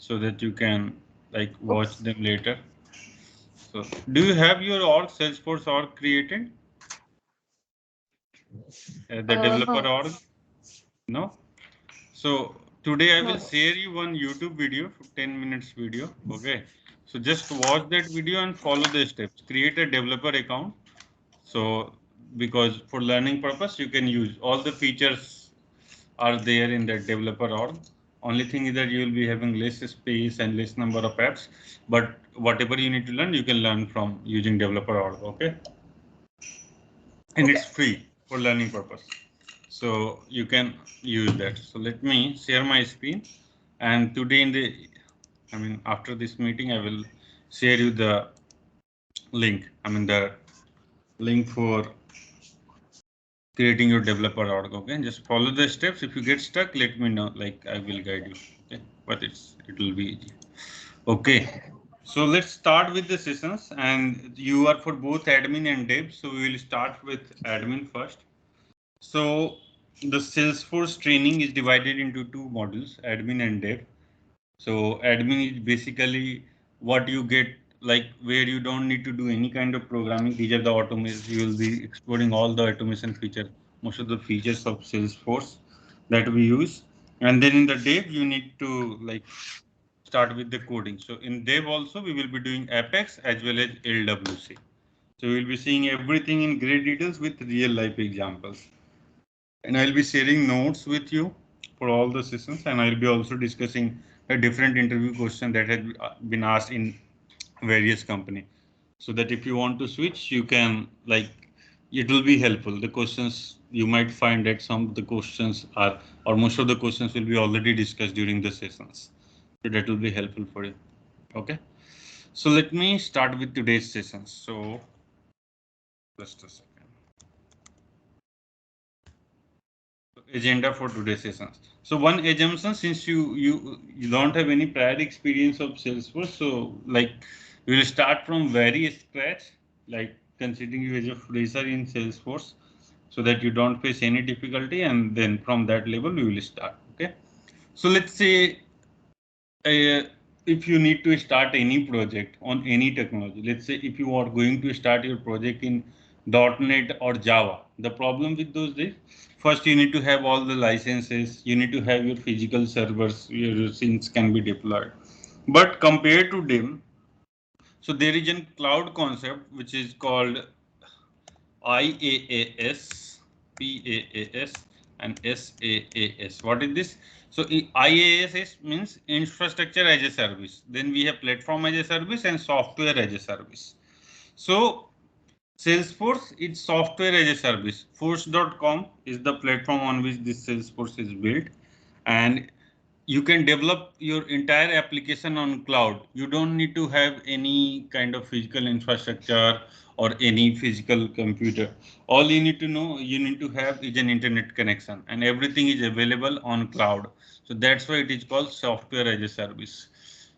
so that you can like watch them later. So do you have your org, Salesforce org created? The developer No, org? No? So today I will no. share you one YouTube video, 10 minutes video. Okay. So just watch that video and follow the steps. Create a developer account. So because for learning purpose, you can use all the features are there in the developer org. Only thing is that you will be having less space and less number of apps, but whatever you need to learn, you can learn from using developer org. Okay. And it's Okay. free for learning purpose. So you can use that. So let me share my screen. And today after this meeting, I will share you the link. The link for creating your developer org. Okay, just follow the steps. If you get stuck, let me know. Like I will guide you. Okay, but it will be easy. Okay, so let's start with the sessions. And you are for both admin and dev. So we will start with admin first. So the Salesforce training is divided into two modules, admin and dev. So admin is basically what you get, like where you don't need to do any kind of programming. These are the automations. You will be exploring all the automation features, most of the features of Salesforce that we use. And then in the dev, you need to like start with the coding. So in dev also, we will be doing Apex as well as LWC. So we will be seeing everything in great details with real life examples. And I'll be sharing notes with you for all the sessions, and I'll be also discussing a different interview question that had been asked in various company, so that if you want to switch, you can like it will be helpful. The questions you might find that some of the questions are, or most of the questions will be already discussed during the sessions. So that will be helpful for you. Okay. So let me start with today's sessions. So just a second. Agenda for today's sessions. So one assumption, since you don't have any prior experience of Salesforce, so like we will start from very scratch, like considering you as a fresher in Salesforce, so that you don't face any difficulty, and then from that level we will start. Okay. So let's say if you need to start any project on any technology, let's say if you are going to start your project in .NET or Java, the problem with those days, first you need to have all the licenses, you need to have your physical servers where your things can be deployed. But compared to them, so there is a cloud concept which is called IaaS, PaaS, and SaaS. What is this? So IaaS means infrastructure as a service. Then we have platform as a service and software as a service. So Salesforce is software as a service. Force.com is the platform on which this Salesforce is built, and you can develop your entire application on cloud. You don't need to have any kind of physical infrastructure or any physical computer. All you need to know, you need to have is an internet connection, and everything is available on cloud. So that's why it is called software as a service.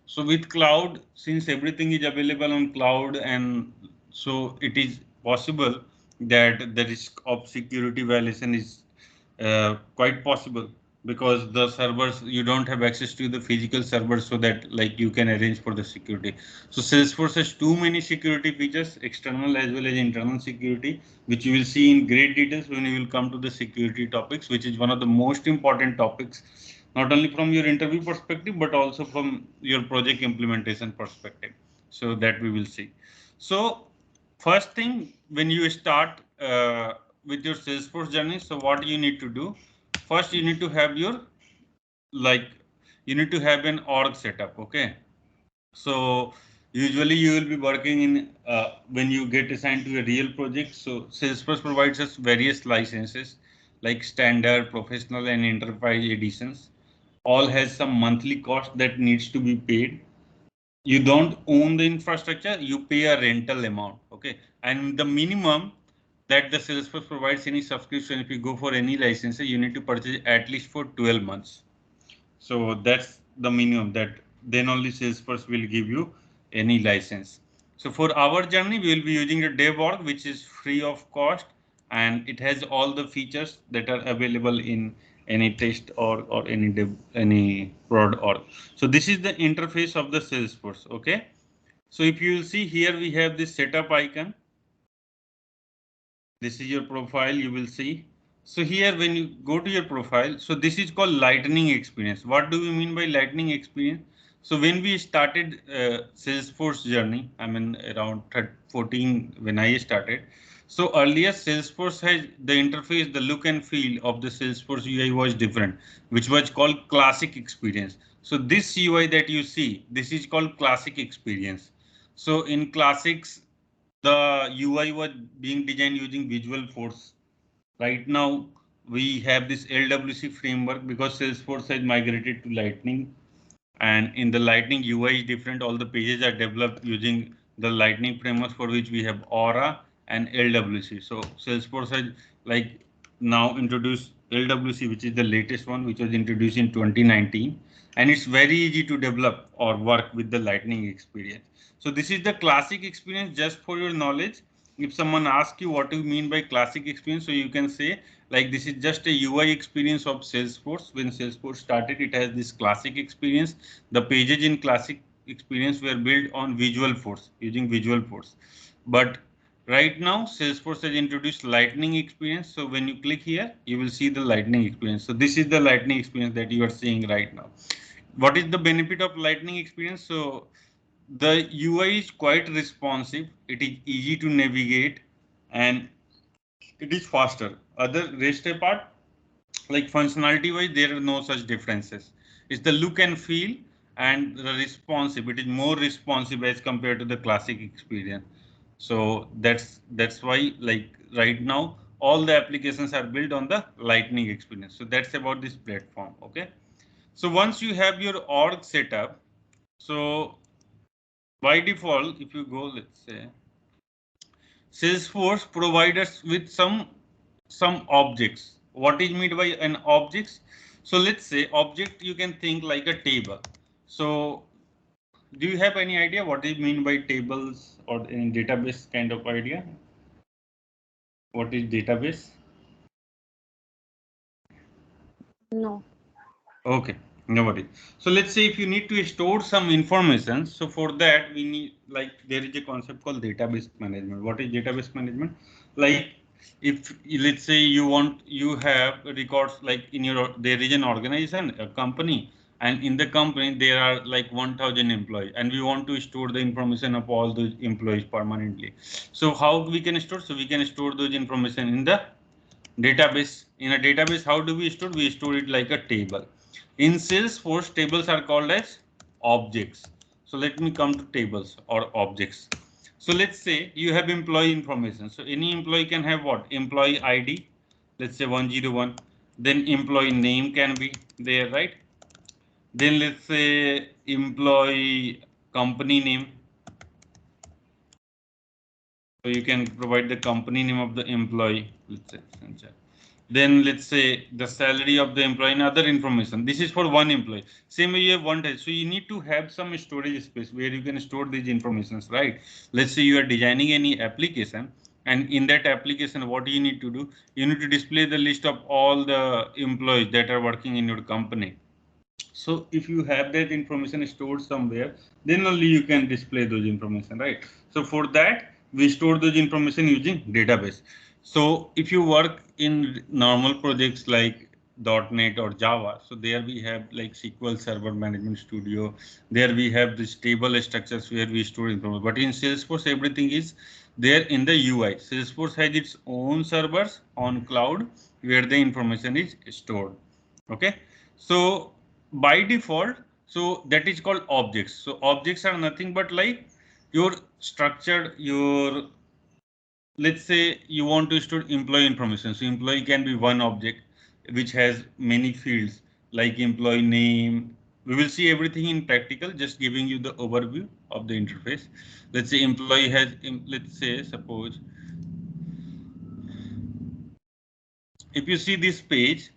So with cloud, since everything is available on cloud, and so it is possible that the risk of security violation is quite possible, because the servers, you don't have access to the physical servers, so that like you can arrange for the security. So Salesforce has too many security features, external as well as internal security, which you will see in great details when you will come to the security topics, which is one of the most important topics, not only from your interview perspective, but also from your project implementation perspective. So that we will see. So first thing, when you start with your Salesforce journey, so what you need to do, first you need to have your like you need to have an org setup. Okay. So usually you will be working in when you get assigned to a real project. So Salesforce provides us various licenses like standard, professional, and enterprise editions. All has some monthly cost that needs to be paid. You don't own the infrastructure, you pay a rental amount. Okay. And the minimum that the Salesforce provides any subscription, if you go for any license, you need to purchase at least for 12 months. So that's the minimum, that then only Salesforce will give you any license. So for our journey, we will be using the dev.org, which is free of cost, and it has all the features that are available in any test or any prod or. So this is the interface of the Salesforce. Okay. So if you will see here, we have this setup icon. This is your profile, you will see. So here when you go to your profile, so this is called lightning experience. What do we mean by lightning experience? So when we started Salesforce journey, I mean around 14 when I started. So earlier Salesforce has the interface, the look and feel of the Salesforce UI was different, which was called classic experience. So this UI that you see, this is called classic experience. So in classics, the UI was being designed using Visual Force. Right now, we have this LWC framework because Salesforce has migrated to Lightning. And in the Lightning, UI is different. All the pages are developed using the Lightning framework, for which we have Aura and LWC. So Salesforce has like now introduced LWC, which is the latest one, which was introduced in 2019. And it's very easy to develop or work with the Lightning experience. So this is the classic experience. Just for your knowledge, if someone asks you what do you mean by classic experience, so you can say like this is just a UI experience of Salesforce. When Salesforce started, it has this classic experience. The pages in classic experience were built on Visual Force, using Visual Force. But right now, Salesforce has introduced Lightning experience. So when you click here, you will see the Lightning experience. So this is the Lightning experience that you are seeing right now. What is the benefit of Lightning experience? So the UI is quite responsive. It is easy to navigate and it is faster. Other rest apart, like functionality wise, there are no such differences. It's the look and feel and the responsive. It is more responsive as compared to the classic experience. So that's why like right now all the applications are built on the Lightning experience. So that's about this platform. Okay. So once you have your org set up, so by default, if you go, let's say Salesforce provides us with some objects. What is meant by an objects? So let's say object you can think like a table. So do you have any idea what is mean by tables or in database kind of idea? What is database? No. Okay, no worry. So let's say if you need to store some information, so for that we need like there is a concept called database management. What is database management? Like if let's say you have records like in your there is an organization, a company, and in the company there are like 1,000 employees, and we want to store the information of all those employees permanently. So how we can store? So we can store those information in the database. In a database, how do we store? We store it like a table. In Salesforce, tables are called as objects. So let me come to tables or objects. So let's say you have employee information. So any employee can have what? Employee ID, let's say 101. Then employee name can be there, right? Then let's say employee company name. So you can provide the company name of the employee. Let's say. Then let's say the salary of the employee and other information. This is for one employee. Same way you have one type. So you need to have some storage space where you can store these informations, right? Let's say you are designing any application, and in that application, what you need to do? You need to display the list of all the employees that are working in your company. So if you have that information stored somewhere, then only you can display those information, right? So for that, we store those information using database. So if you work in normal projects like .NET or Java, so there we have like SQL Server Management Studio. There we have this table structures where we store information. But in Salesforce, everything is there in the UI. Salesforce has its own servers on cloud where the information is stored. Okay, so by default, so that is called objects. So objects are nothing but like your structured your, let's say you want to store employee information. So employee can be one object which has many fields like employee name. We will see everything in practical, just giving you the overview of the interface. Let's say employee has, let's say suppose if you see this page,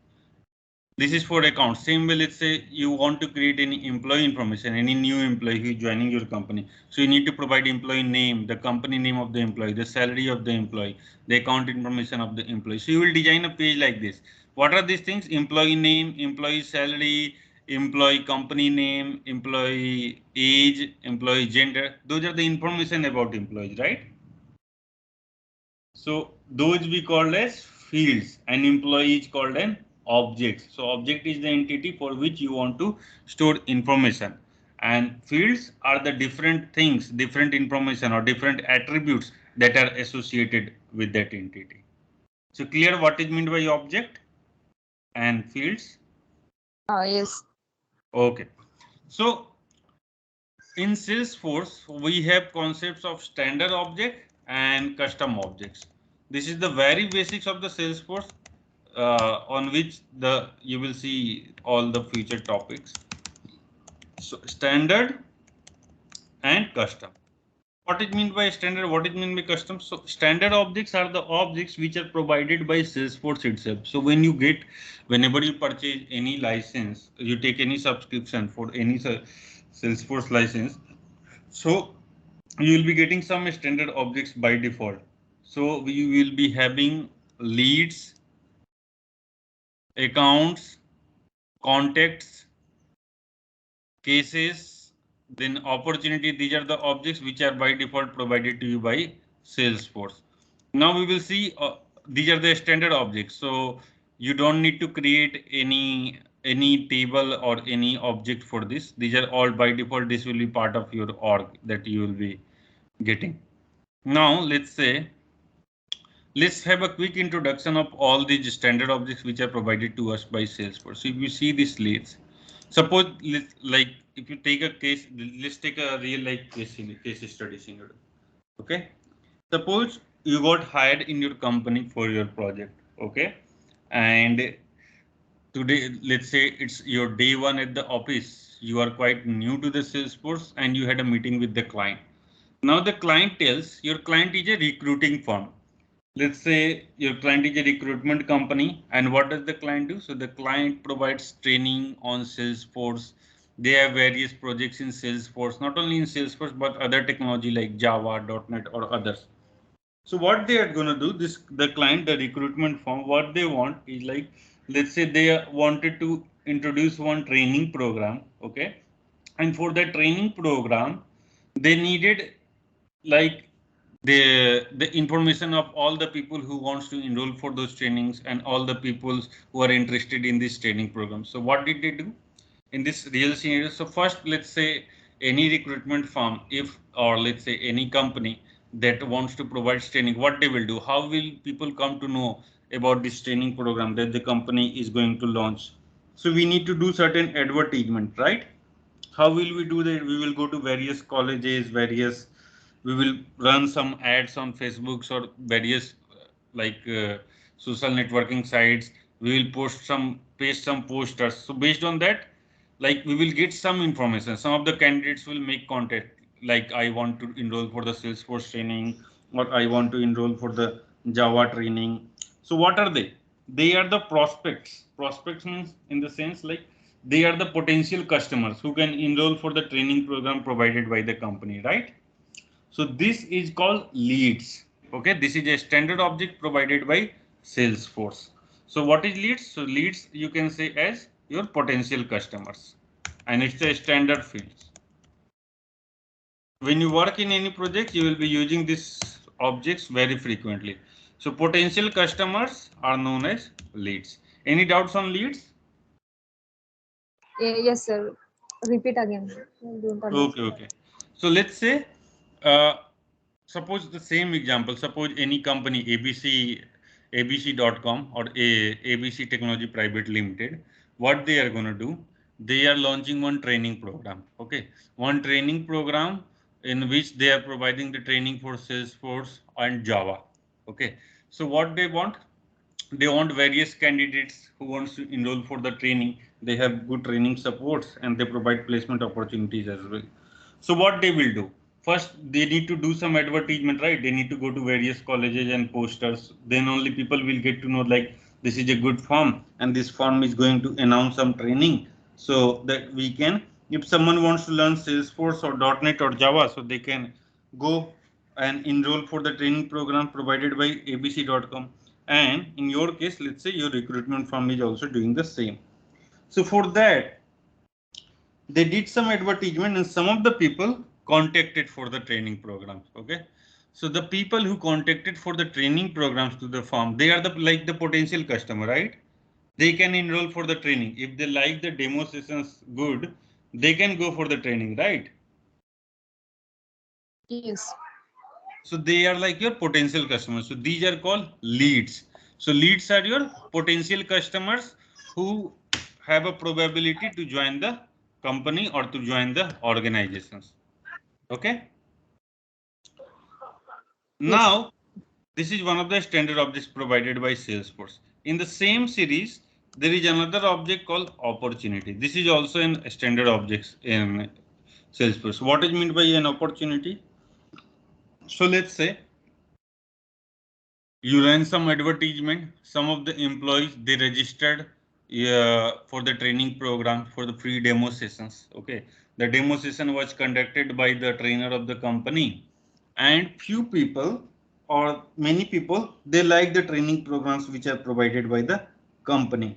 this is for account. Same way, let's say you want to create any employee information, any new employee who is joining your company. So you need to provide employee name, the company name of the employee, the salary of the employee, the account information of the employee. So you will design a page like this. What are these things? Employee name, employee salary, employee company name, employee age, employee gender. Those are the information about employees, right? So those we called as fields, and employee is called an object. So object is the entity for which you want to store information, and fields are the different things, different information or different attributes that are associated with that entity. So clear what is meant by object and fields? Yes. Okay. So in Salesforce, we have concepts of standard object and custom objects. This is the very basics of the Salesforce on which you will see all the future topics. So standard and custom. What it mean by standard? What it mean by custom? So standard objects are the objects which are provided by Salesforce itself. So whenever you purchase any license, you take any subscription for any Salesforce license. So you will be getting some standard objects by default. So we will be having leads, accounts, contacts, cases, then opportunity. These are the objects which are by default provided to you by Salesforce. Now we will see these are the standard objects. So you don't need to create any table or any object for this. These are all by default. This will be part of your org that you will be getting. Now let's have a quick introduction of all these standard objects which are provided to us by Salesforce. So if you see this list, suppose like if you take a case, let's take a real life case study scenario. Okay, suppose you got hired in your company for your project. Okay, and today let's say it's your day one at the office. You are quite new to the Salesforce and you had a meeting with the client. Now the client tells your client is a recruiting firm. Let's say your client is a recruitment company, and what does the client do? So the client provides training on Salesforce. They have various projects in Salesforce, not only in Salesforce but other technology like Java, .NET or others. So what they are going to do, the client, the recruitment firm, what they want is like, let's say they wanted to introduce one training program, okay, and for that training program, they needed like the information of all the people who wants to enroll for those trainings and all the people who are interested in this training program. So what did they do in this real scenario? So first, let's say any recruitment firm, if or let's say any company that wants to provide training, what they will do? How will people come to know about this training program that the company is going to launch? So we need to do certain advertisement, right? How will we do that? We will go to various colleges, we will run some ads on Facebooks or various social networking sites. We will paste some posters. So based on that, like we will get some information. Some of the candidates will make contact, like I want to enroll for the Salesforce training, or I want to enroll for the Java training. So what are they? They are the prospects. Prospects means in the sense like they are the potential customers who can enroll for the training program provided by the company, right? So this is called leads. Okay, this is a standard object provided by Salesforce. So what is leads? So leads you can say as your potential customers, and it's a standard field. When you work in any project, you will be using these objects very frequently. So potential customers are known as leads. Any doubts on leads? Yes, sir. Repeat again. I don't Okay, understand. okay. So let's say, uh, suppose the same example, suppose any company abc.com or ABC Technology Private Limited, what they are going to do, they are launching one training program. Okay, one training program in which they are providing the training for Salesforce and Java. Okay, so what they want various candidates who wants to enroll for the training. They have good training supports and they provide placement opportunities as well. So what they will do? First, they need to do some advertisement, right? They need to go to various colleges and posters. Then only people will get to know like this is a good firm and this firm is going to announce some training so that we can, if someone wants to learn Salesforce or .NET or Java, so they can go and enroll for the training program provided by abc.com. And in your case, let's say your recruitment firm is also doing the same. So for that, they did some advertisement and some of the people contacted for the training programs. Okay. So the people who contacted for the training programs to the firm, they are the like the potential customer, right? They can enroll for the training. If they like the demo sessions good, they can go for the training, right? Yes. So they are like your potential customers. So these are called leads. So leads are your potential customers who have a probability to join the company or to join the organizations. Okay. Yes. Now, this is one of the standard objects provided by Salesforce. In the same series, there is another object called opportunity. This is also an standard object in Salesforce. What is meant by an opportunity? So let's say you ran some advertisement. Some of the employees they registered for the training program for the free demo sessions. Okay, the demo session was conducted by the trainer of the company, and few people or many people they like the training programs which are provided by the company.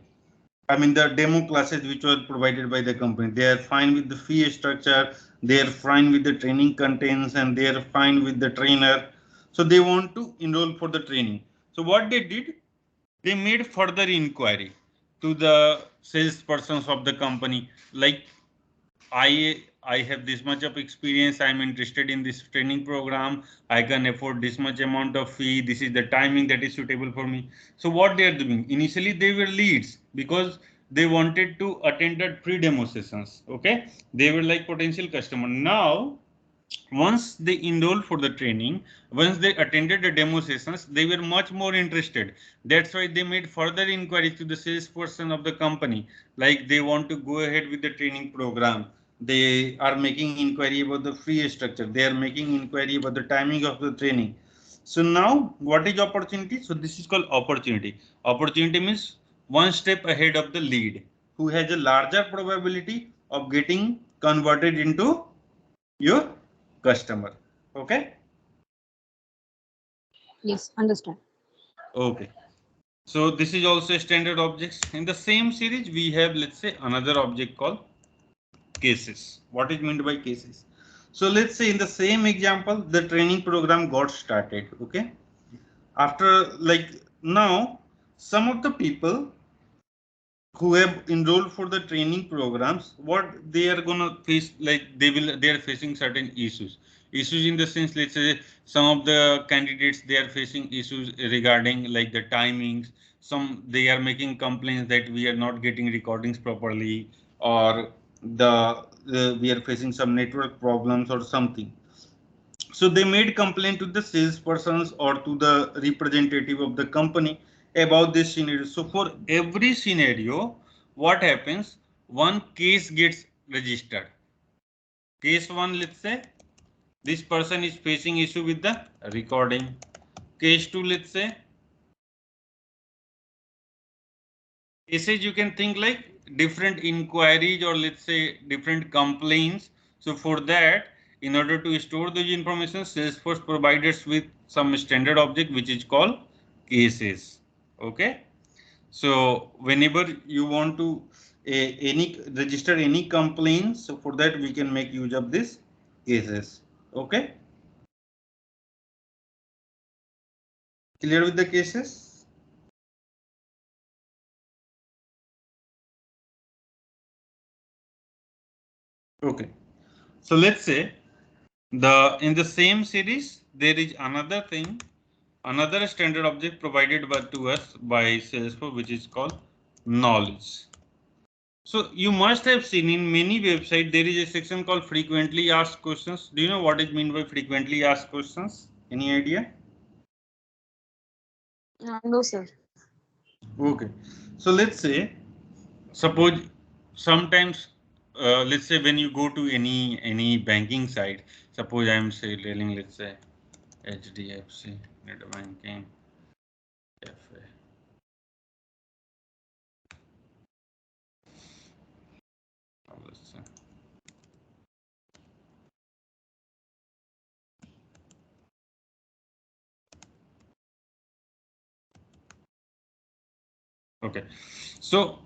I mean the demo classes which were provided by the company. They are fine with the fee structure. They are fine with the training contents, and they are fine with the trainer. So they want to enroll for the training. So what they did, they made further inquiry to the salespersons of the company, like I have this much of experience. I'm interested in this training program. I can afford this much amount of fee. This is the timing that is suitable for me. So what they are doing? Initially, they were leads because they wanted to attend the free demo sessions. Okay, they were like potential customer. Now, once they enrolled for the training, once they attended the demo sessions, they were much more interested. That's why they made further inquiries to the salesperson of the company, like they want to go ahead with the training program. They are making inquiry about the fee structure. They are making inquiry about the timing of the training. So now what is opportunity? So this is called opportunity. Opportunity means one step ahead of the lead who has a larger probability of getting converted into your customer. Okay. Yes. Understand. Okay. So this is also a standard objects. In the same series, we have, let's say, another object called cases. What is meant by cases? So let's say in the same example, the training program got started. Okay. After like now, some of the people who have enrolled for the training programs, what they are gonna face, like they are facing certain issues in the sense, let's say some of the candidates they are facing issues regarding like the timings. Some they are making complaints that we are not getting recordings properly, or we are facing some network problems or something. So they made complaint to the salespersons or to the representative of the company about this scenario. So for every scenario, what happens? One case gets registered. Case one, let's say this person is facing issue with the recording. Case two, let's say cases you can think like different inquiries or let's say different complaints. So for that, in order to store those information, Salesforce provides us with some standard object which is called cases. Okay. So whenever you want to any register any complaints, so for that we can make use of this cases. Okay. Clear with the cases? Okay. So let's say in the same series there is another thing, another standard object provided to us by Salesforce, which is called knowledge. So you must have seen in many websites there is a section called frequently asked questions. Do you know what is meant by frequently asked questions? Any idea? No, sir. Okay. So let's say, suppose sometimes, let's say when you go to any banking site, suppose I'm say telling, let's say HDFC net banking cafe. Let's say Okay. So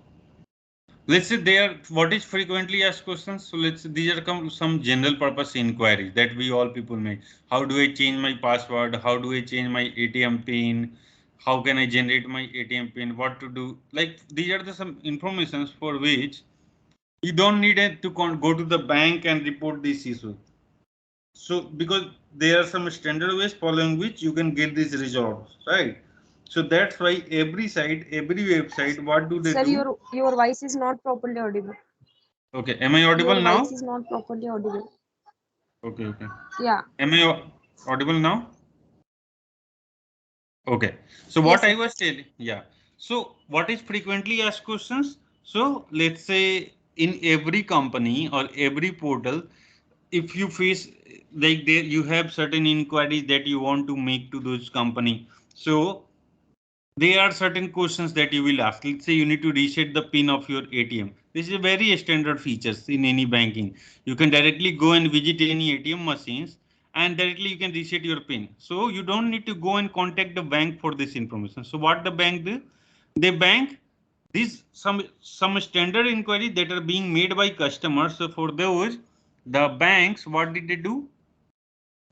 let's say there, what is frequently asked questions? So let's say these are some general purpose inquiries that we all people make. How do I change my password? How do I change my ATM pin? How can I generate my ATM pin? What to do? Like these are the some informations for which you don't need it to go to the bank and report this issue. So because there are some standard ways following which you can get this resolved, right? So that's why every site, every website, what do they Sir, do? your voice is not properly audible. Okay, am I audible Your voice now? is not properly audible. Okay, okay. Yeah. Am I audible now? Okay. So Yes, what sir. I was telling, yeah. So what is frequently asked questions? So let's say in every company or every portal, if you face like there you have certain inquiries that you want to make to those company. So there are certain questions that you will ask. Let's say you need to reset the pin of your ATM. This is a very standard features in any banking. You can directly go and visit any ATM machines and directly you can reset your pin. So you don't need to go and contact the bank for this information. So what the bank do? The bank these some standard inquiries that are being made by customers. So for those, the banks, what did they do?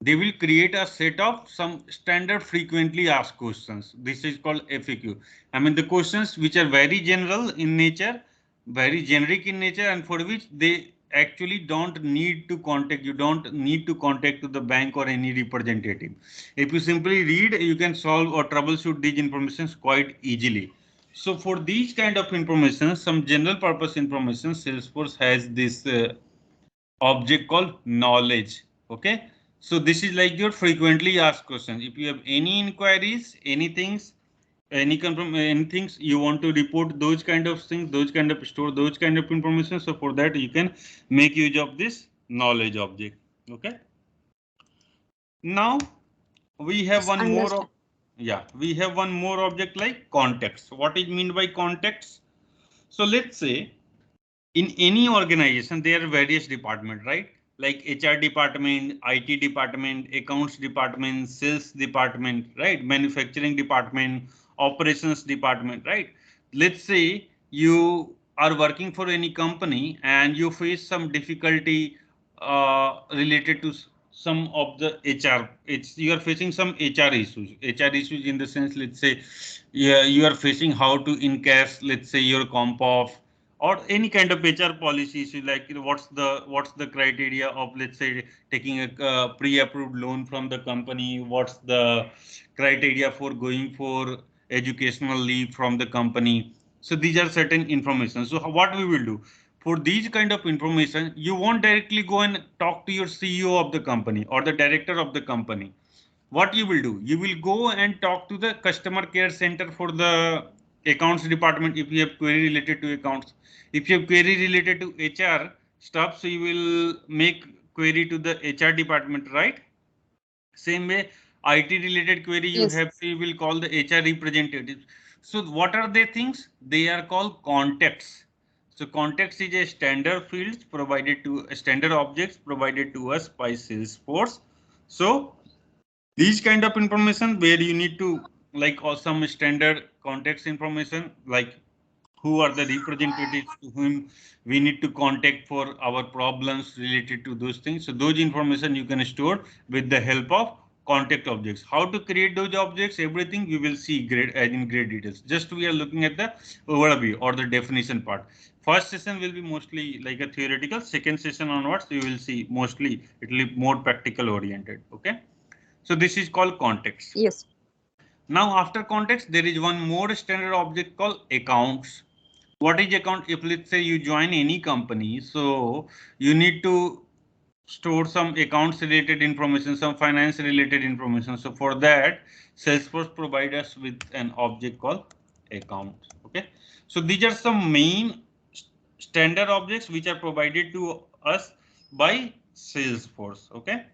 They will create a set of some standard frequently asked questions. This is called FAQ. I mean the questions which are very general in nature, very generic in nature, and for which they actually don't need to contact, you don't need to contact to the bank or any representative. If you simply read, you can solve or troubleshoot these informations quite easily. So for these kind of information, some general purpose information, Salesforce has this object called knowledge. Okay. So this is like your frequently asked questions. If you have any inquiries, anything, any confirm anything you want to report, those kind of things, those kind of store, those kind of information. So for that you can make use of this knowledge object. Okay. Now we have Yes, one more. understand. Yeah, we have one more object like context. What is meant by context? So let's say in any organization there are various departments, right? Like HR department, IT department, accounts department, sales department, right? Manufacturing department, operations department, right? Let's say you are working for any company and you face some difficulty related to some of the HR. It's you are facing some HR issues. HR issues in the sense, let's say, yeah, you are facing how to encash, let's say, your comp off or any kind of HR policy issue, like what's the criteria of, let's say, taking a pre-approved loan from the company, what's the criteria for going for educational leave from the company. So these are certain information. So what we will do for these kind of information, you won't directly go and talk to your CEO of the company or the director of the company. What you will do, you will go and talk to the customer care center for the accounts department if you have query related to accounts. If you have query related to HR stuff, so you will make query to the HR department, right? Same way, IT related query you Yes. have to, you will call the HR representatives. So what are they things? They are called contacts. So context is a standard fields provided to standard objects provided to us by Salesforce. So these kind of information where you need to like or some standard context information like who are the representatives to whom we need to contact for our problems related to those things. So those information you can store with the help of contact objects. How to create those objects, everything we will see in great details. Just we are looking at the overview or the definition part. First session will be mostly like a theoretical. Second session onwards, you will see mostly it will be more practical oriented. Okay. So this is called context. Yes. Now after context, there is one more standard object called accounts. What is account? If let's say you join any company, so you need to store some accounts related information, some finance related information. So for that, Salesforce provides us with an object called account. Okay. So these are some main standard objects which are provided to us by Salesforce. Okay.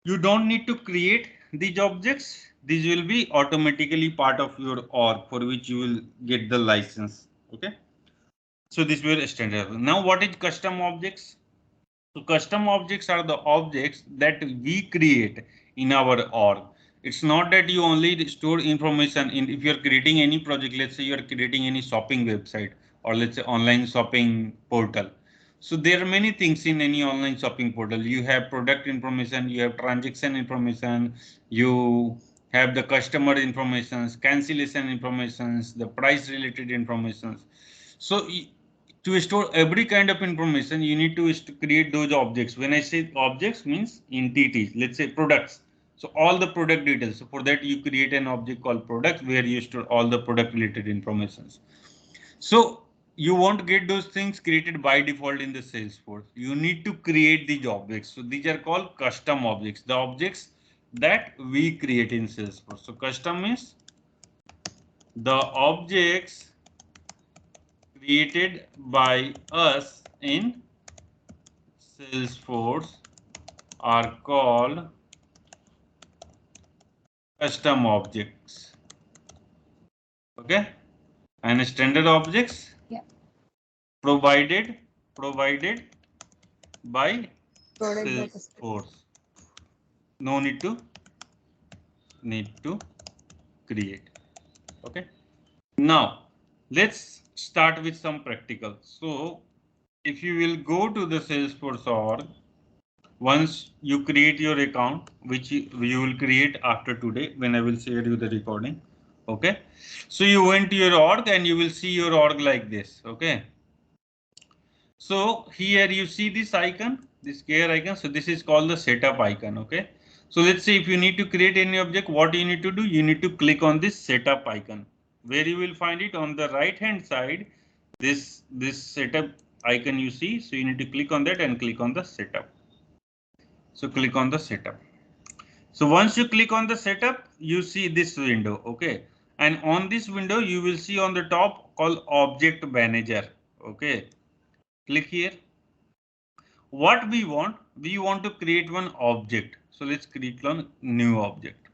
You don't need to create these objects. These will be automatically part of your org for which you will get the license. Okay. So this were standard. Now what is custom objects? So custom objects are the objects that we create in our org. It's not that you only store information in, if you're creating any project, let's say you're creating any shopping website or let's say online shopping portal. So there are many things in any online shopping portal. You have product information, you have transaction information, you have the customer information, cancellation information, the price related information. So to store every kind of information, you need to create those objects. When I say objects means entities, let's say products. So all the product details. So for that you create an object called product where you store all the product related informations. So you won't get those things created by default in the Salesforce. You need to create these objects. So these are called custom objects, the objects that we create in Salesforce. So custom means the objects created by us in Salesforce are called custom objects. Okay, and standard objects provided by Salesforce. No need to create. Okay. Now let's start with some practical. So if you will go to the Salesforce org, once you create your account, which you will create after today when I will share you the recording. Okay. So you went to your org and you will see your org like this. Okay. So here you see this icon, this gear icon. So this is called the setup icon. Okay. So let's say if you need to create any object, what you need to do, you need to click on this setup icon, where you will find it on the right hand side. This setup icon you see. So you need to click on that and click on the setup. So click on the setup. So once you click on the setup, you see this window. Okay. And on this window, you will see on the top called object manager. Okay. Click here. What we want to create one object. So let's create one new object.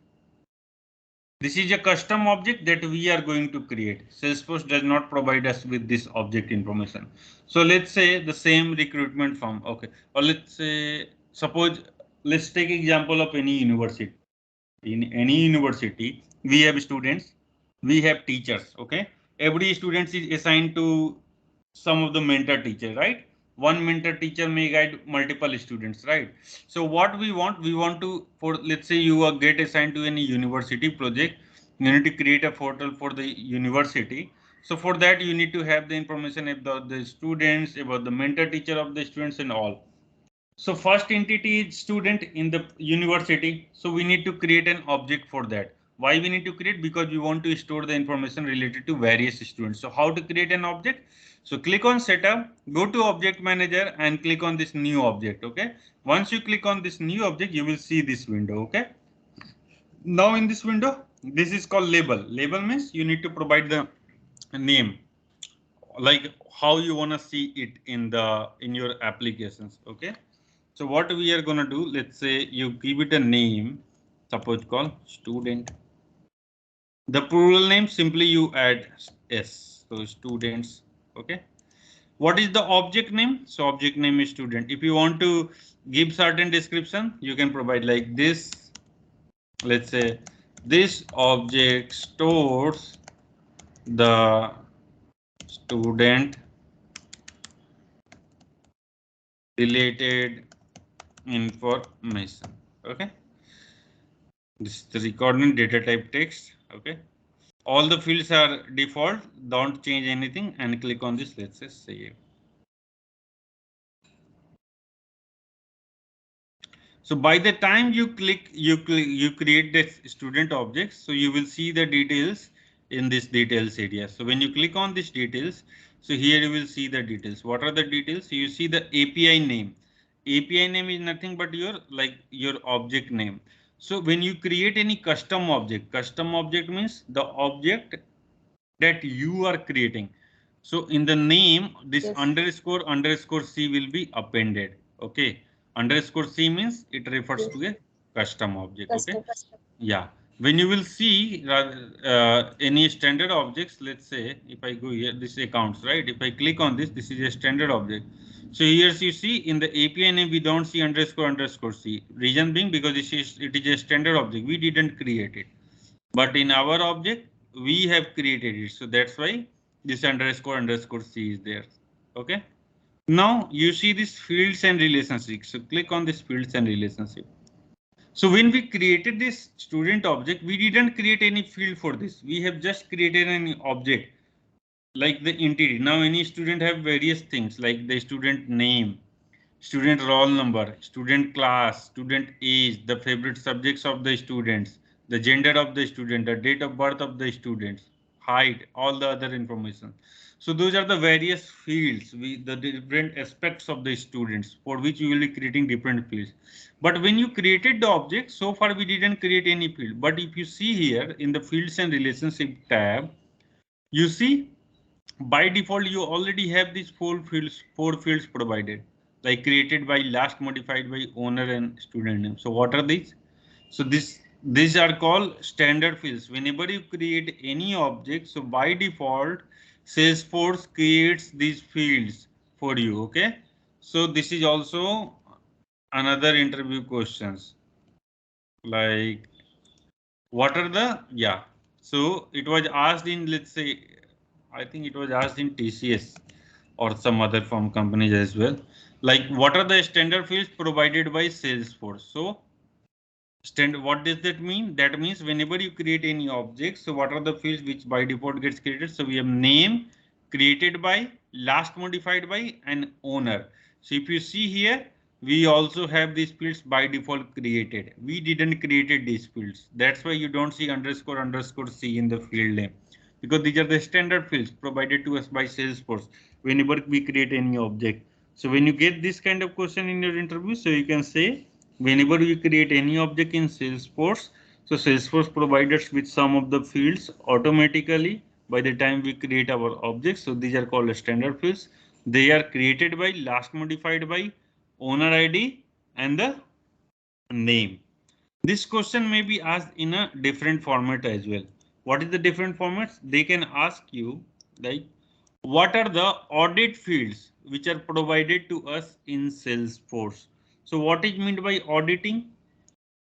This is a custom object that we are going to create. Salesforce does not provide us with this object information. So let's say the same recruitment form. Okay. Or let's say, suppose, let's take example of any university. In any university, we have students, we have teachers. Okay. Every student is assigned to some of the mentor teacher, right? One mentor teacher may guide multiple students, right? So what we want to, for let's say you are get assigned to any university project, you need to create a portal for the university. So for that you need to have the information about the students, about the mentor teacher of the students and all. So first entity is student in the university. So we need to create an object for that. Why we need to create? Because we want to store the information related to various students. So how to create an object? So click on setup, go to object manager and click on this new object. Okay. Once you click on this new object, you will see this window. Okay. Now in this window, this is called label. Label means you need to provide the name, like how you want to see it in your applications. Okay. So what we are going to do, let's say you give it a name, suppose call student. The plural name, simply you add s, so students. Okay. What is the object name? So object name is student. If you want to give certain description, you can provide like this. Let's say this object stores the student related information. Okay. This is the recording data type text. Okay. All the fields are default. Don't change anything and click on this. Let's say save. So by the time you create this student object. So you will see the details in this details area. So when you click on this details, so here you will see the details. What are the details? So you see the API name. API name is nothing but your object name. So when you create any custom object means the object that you are creating. So in the name, this underscore C will be appended. Okay. Underscore C means it refers to a custom object. Okay. Yeah. When you will see any standard objects, let's say if I go here, this accounts, right? If I click on this, this is a standard object. So here you see in the API name, we don't see __ C. Reason being because it is a standard object. We didn't create it. But in our object, we have created it. So that's why this __ C is there. Okay. Now you see this fields and relationships. So click on this fields and relationship. So when we created this student object, we didn't create any field for this. We have just created an object like the entity. Now any student have various things like the student name, student roll number, student class, student age, the favorite subjects of the students, the gender of the student, the date of birth of the students, height, all the other information. So those are the various fields, the different aspects of the students for which you will be creating different fields. But when you created the object, so far we didn't create any field. But if you see here in the fields and relationship tab, you see by default you already have these four fields provided, like created by, last modified by, owner and student name. So what are these? So these are called standard fields. Whenever you create any object, so by default Salesforce creates these fields for you. Okay, so this is also another interview questions, like what are the, yeah, so it was asked in, let's say, I think it was asked in TCS or some other firm companies as well. Like what are the standard fields provided by Salesforce? So what does that mean? That means whenever you create any object, so what are the fields which by default gets created? So we have name, created by, last modified by, and owner. So if you see here, we also have these fields by default created. We didn't created these fields. That's why you don't see __ C in the field name, because these are the standard fields provided to us by Salesforce whenever we create any object. So when you get this kind of question in your interview, so you can say whenever we create any object in Salesforce, so Salesforce provides us with some of the fields automatically by the time we create our objects. So these are called standard fields. They are created by, last modified by, owner ID, and the name. This question may be asked in a different format as well. What is the different formats? They can ask you like, what are the audit fields which are provided to us in Salesforce? So what is meant by auditing?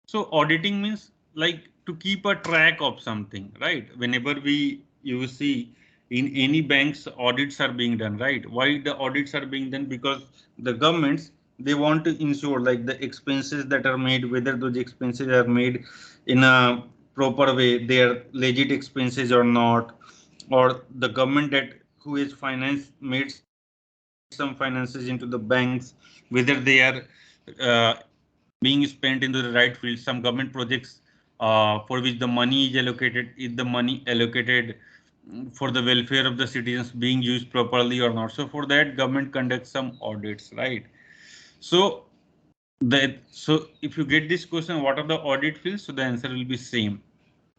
So auditing means like to keep a track of something, right? Whenever you see in any banks audits are being done, right? Why the audits are being done? Because the governments, they want to ensure like the expenses that are made, whether those expenses are made in a proper way, they are legit expenses or not, or the government that who is finance made some finances into the banks, whether they are uh, being spent into the right field. Some government projects for which the money is allocated, is the money allocated for the welfare of the citizens being used properly or not. So for that, government conducts some audits, right? So so if you get this question, what are the audit fields? So the answer will be same.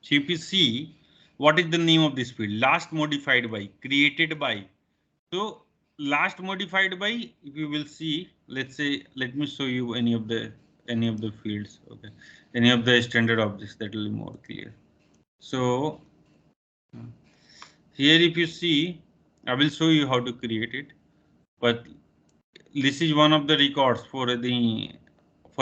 So if you see, what is the name of this field? Last modified by, created by. So last modified by, if you will see, let's say, let me show you any of the fields. Okay, any of the standard objects, that will be more clear. So here, if you see, I will show you how to create it. But this is one of the records for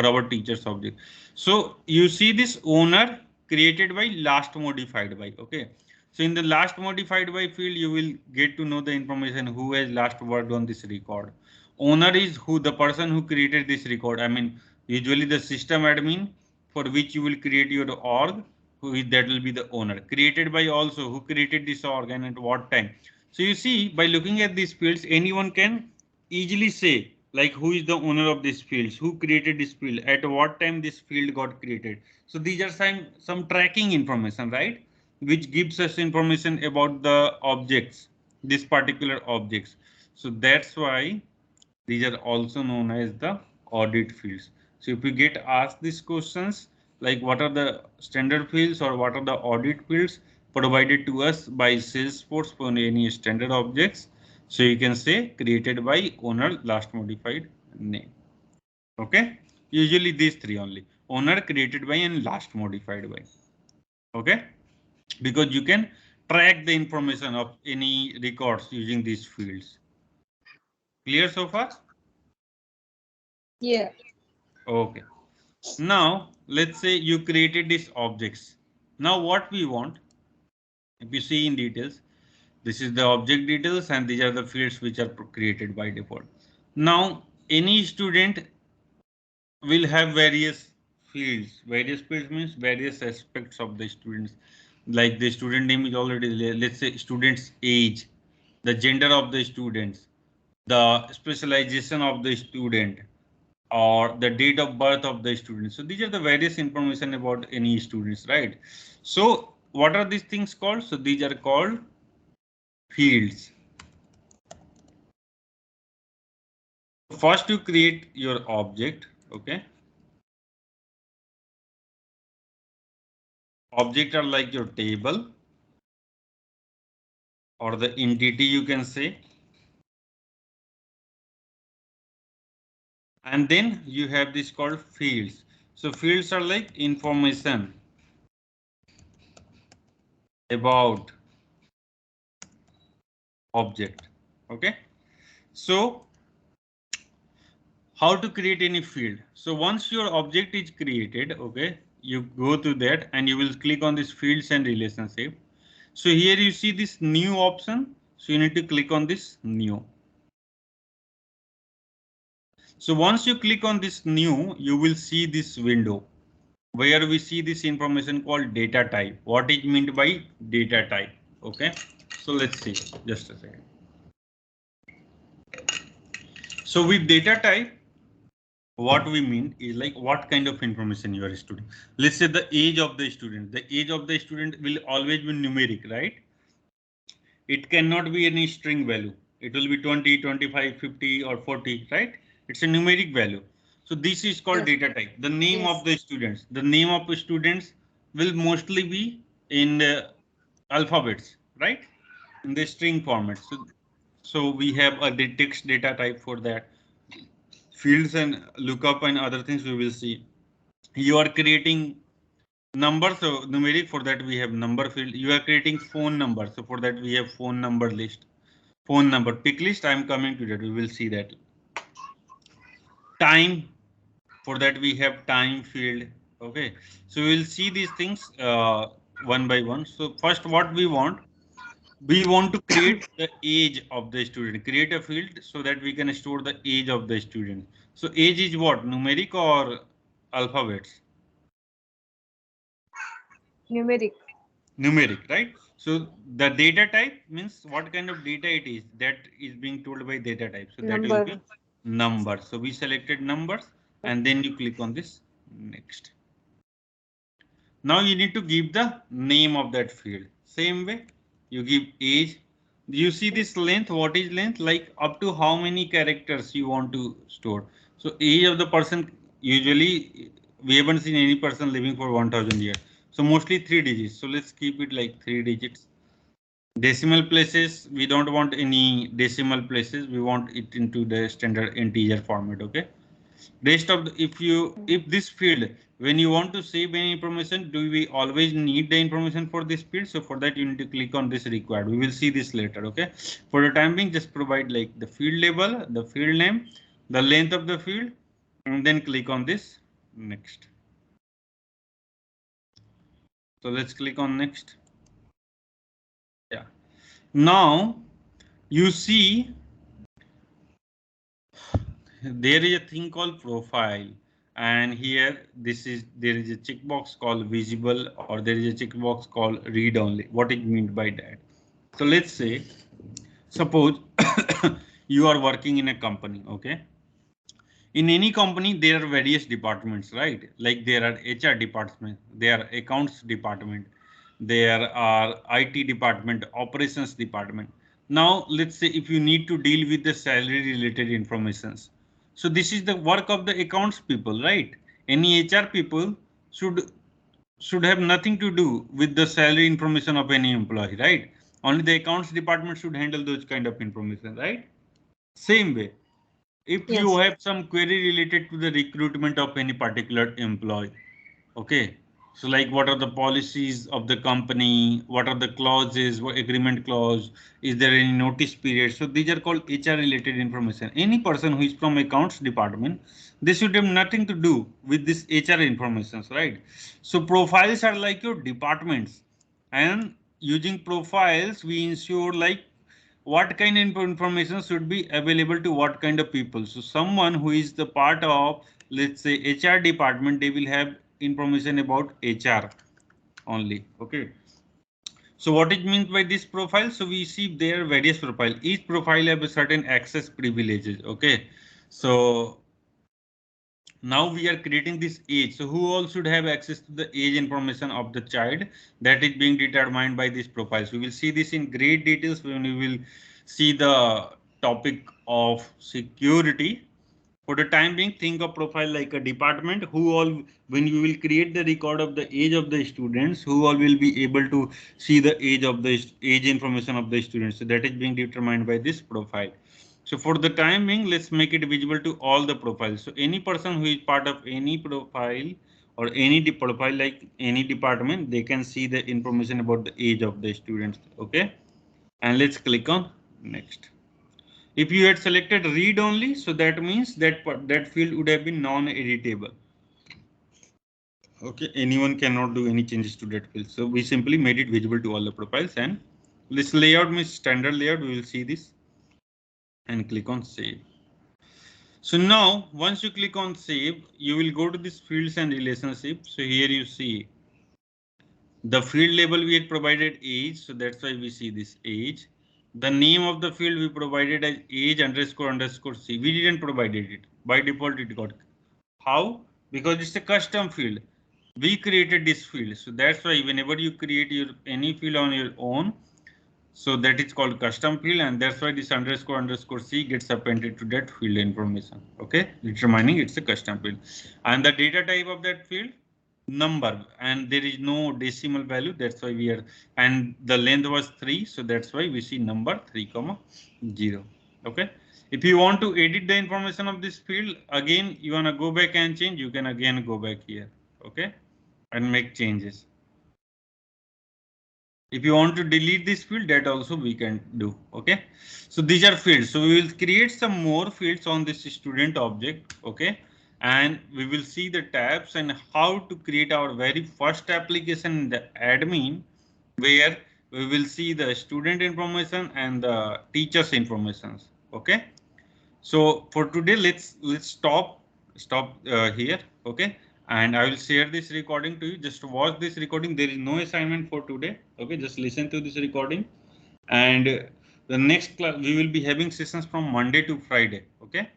our teachers object. So you see this owner created by, last modified by. Okay. So in the last modified by field, you will get to know the information who has last worked on this record. Owner is who, the person who created this record. I mean, usually the system admin for which you will create your org, that will be the owner. Created by also who created this org and at what time. So you see, by looking at these fields, anyone can easily say like who is the owner of this field, who created this field, at what time this field got created. So these are some tracking information, right, which gives us information about the objects, this particular objects. So that's why these are also known as the audit fields. So if you get asked these questions like what are the standard fields or what are the audit fields provided to us by Salesforce for any standard objects, so you can say created by, owner, last modified, name. Okay, usually these three only: owner, created by, and last modified by. Okay, because you can track the information of any records using these fields. Clear so far? Yeah. Okay. Now let's say you created these objects. Now what we want, if you see in details, this is the object details and these are the fields which are created by default. Now any student will have various fields. Various fields means various aspects of the students. Like the student name is already there. Let's say student's age, the gender of the students, the specialization of the student, or the date of birth of the student. So these are the various information about any students, right? So what are these things called? So these are called fields. First you create your object, okay? Object are like your table or the entity you can say. And then you have this called fields. So fields are like information about object. Okay. So how to create any field? So once your object is created, okay, you go to that and you will click on this fields and relationship. So here you see this new option. So you need to click on this new. So once you click on this new, you will see this window where we see this information called data type. What is meant by data type? Okay, so let's see just a second. So with data type, what we mean is like what kind of information you are storing. Let's say the age of the student. The age of the student will always be numeric, right? It cannot be any string value. It will be 20, 25, 50 or 40, right? It's a numeric value. So this is called Yes. data type. The name of Yes. the students. The name of the students will mostly be in alphabets, right? In the string format. So we have a text data type for that. Fields and lookup and other things we will see. You are creating numbers, so numeric, for that we have number field. You are creating phone number, so for that we have phone number list. Phone number pick list. I am coming to that. We will see that. Time, for that we have time field. Okay, so we will see these things one by one. So first, what we want to create the age of the student. Create a field so that we can store the age of the student. So age is what, numeric or alphabets? Numeric. Numeric, right? So the data type means what kind of data it is, that is being told by data type. So that will Number. be number. So we selected numbers and then you click on this next. Now you need to give the name of that field. Same way you give age. You see this length. What is length? Like up to how many characters you want to store. So age of the person, usually we haven't seen any person living for 1000 years. So mostly 3 digits. So let's keep it like 3 digits. Decimal places, we don't want any decimal places. We want it into the standard integer format. Okay. Rest of the, if this field, when you want to save any information, do we always need the information for this field? So for that you need to click on this required. We will see this later. Okay. For the time being, just provide like the field label, the field name, the length of the field, and then click on this next. So let's click on next. Yeah. Now you see there is a thing called profile, and here there is a checkbox called visible, or there is a checkbox called read only. What it means by that? So let's say, suppose you are working in a company. Okay, in any company there are various departments, right? Like there are HR department, there are accounts department, there are IT department, operations department. Now let's say if you need to deal with the salary related informations, so this is the work of the accounts people, right? Any HR people should have nothing to do with the salary information of any employee, right? Only the accounts department should handle those kind of information, right? Same way, if you Yes. have some query related to the recruitment of any particular employee, okay, So like what are the policies of the company? What are the clauses, what agreement clause? Is there any notice period? So these are called HR related information. Any person who is from accounts department, they should have nothing to do with this HR information, right? So profiles are like your departments, and using profiles, we ensure like what kind of information should be available to what kind of people. So someone who is the part of, let's say, HR department, they will have information about HR only. Okay. So what it means by this profile? So we see there are various profile. Each profile have a certain access privileges. Okay. So now we are creating this age. So who all should have access to the age information of the child, that is being determined by these profiles. We will see this in great details when we will see the topic of security. For the time being, think of profile like a department. Who all, when you will create the record of the age of the students, who all will be able to see the age of the age information of the students. So that is being determined by this profile. So for the time being, let's make it visible to all the profiles. So any person who is part of any profile or any profile like any department, they can see the information about the age of the students. Okay. And let's click on next. If you had selected read only, so that means that that field would have been non-editable. Okay, anyone cannot do any changes to that field. So we simply made it visible to all the profiles, and this layout means standard layout. We will see this and click on save. So now once you click on save, you will go to this fields and relationships. So here you see the field label we had provided age. So that's why we see this age. The name of the field we provided as age underscore underscore C. We didn't provide it. By default, it got. How? Because it's a custom field. We created this field. So that's why whenever you create your any field on your own, so that is called custom field, and that's why this underscore underscore C gets appended to that field information. Okay, determining it's a custom field. And the data type of that field, number, and there is no decimal value. That's why we are, and the length was 3. So that's why we see number 3,0. Okay. If you want to edit the information of this field, again, you want to go back and change, you can again go back here. Okay. And make changes. If you want to delete this field, that also we can do. Okay. So these are fields. So we will create some more fields on this student object. Okay. And we will see the tabs and how to create our very first application in the admin, where we will see the student information and the teachers informations. Okay. So for today, let's stop here. Okay. And I will share this recording to you. Just watch this recording. There is no assignment for today. Okay. Just listen to this recording. And the next class, we will be having sessions from Monday to Friday. Okay.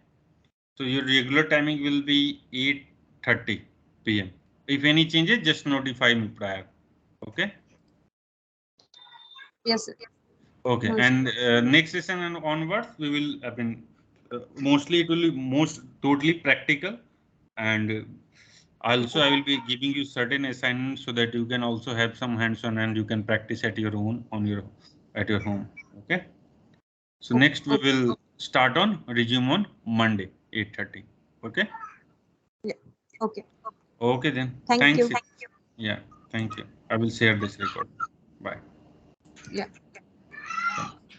So your regular timing will be 8:30 p.m. If any changes, just notify me prior. Okay. Yes, sir. Okay. No issue. And next session and onwards, we will, I mean, mostly it will be most totally practical, and also I will be giving you certain assignments so that you can also have some hands-on and you can practice at your own on your at your home. Okay. So next we Okay. will start on resume on Monday 8:30. Okay. Yeah. Okay. Okay then. Thank Thanks. you. Yeah. Thank you. I will share this record. Bye. Yeah.